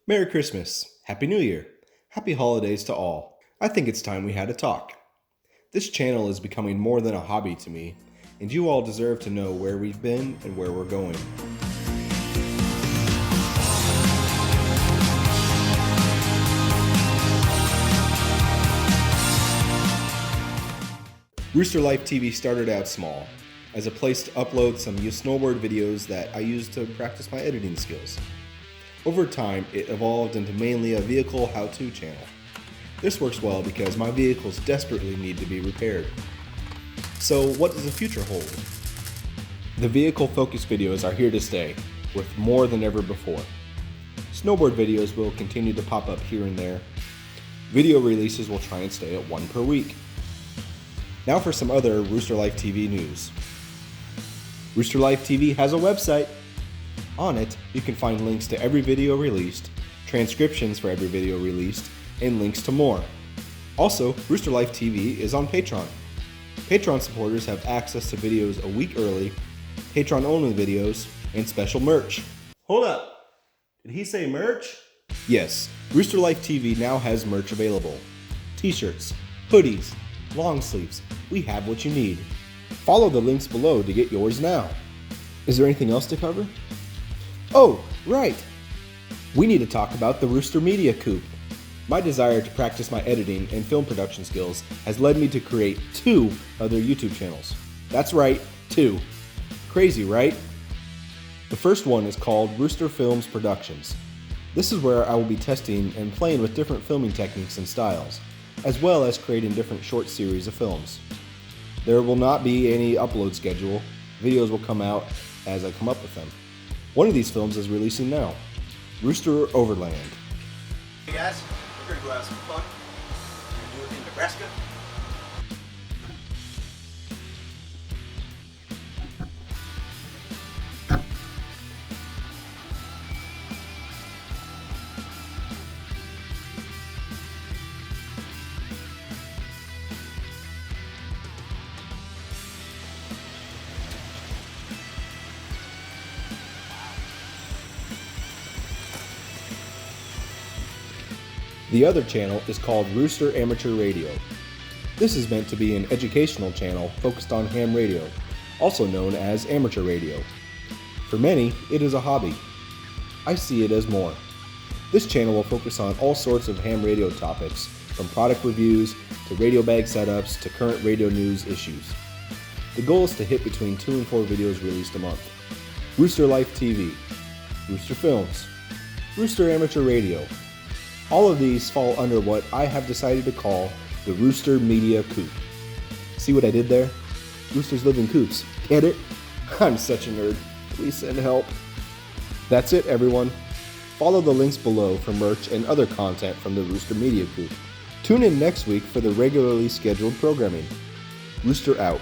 Merry Christmas, Happy New Year, Happy Holidays to all. I think it's time we had a talk. This channel is becoming more than a hobby to me, and you all deserve to know where we've been and where we're going. Rooster Life TV started out small, as a place to upload some snowboard videos that I use to practice my editing skills. Over time, it evolved into mainly a vehicle how-to channel. This works well because my vehicles desperately need to be repaired. So what does the future hold? The vehicle-focused videos are here to stay, with more than ever before. Snowboard videos will continue to pop up here and there. Video releases will try and stay at one per week. Now for some other Rooster Life TV news. Rooster Life TV has a website. On it, you can find links to every video released, transcriptions for every video released, and links to more. Also, Rooster Life TV is on Patreon. Patreon supporters have access to videos a week early, Patreon-only videos, and special merch. Hold up! Did he say merch? Yes, Rooster Life TV now has merch available. T-shirts, hoodies, long sleeves, we have what you need. Follow the links below to get yours now. Is there anything else to cover? Oh, right! We need to talk about the Rooster Media Coop. My desire to practice my editing and film production skills has led me to create 2 other YouTube channels. That's right, 2. Crazy, right? The first one is called Rooster Films Productions. This is where I will be testing and playing with different filming techniques and styles, as well as creating different short series of films. There will not be any upload schedule. Videos will come out as I come up with them. One of these films is releasing now, Rooster Overland. Hey guys, we're gonna go have some fun. We're gonna do it in Nebraska. The other channel is called Rooster Amateur Radio. This is meant to be an educational channel focused on ham radio, also known as amateur radio. For many, it is a hobby. I see it as more. This channel will focus on all sorts of ham radio topics, from product reviews to radio bag setups to current radio news issues. The goal is to hit between 2 and 4 videos released a month. Rooster Life TV, Rooster Films, Rooster Amateur Radio. All of these fall under what I have decided to call the Rooster Media Coop. See what I did there? Roosters live in coops. Get it? I'm such a nerd. Please send help. That's it, everyone. Follow the links below for merch and other content from the Rooster Media Coop. Tune in next week for the regularly scheduled programming. Rooster out.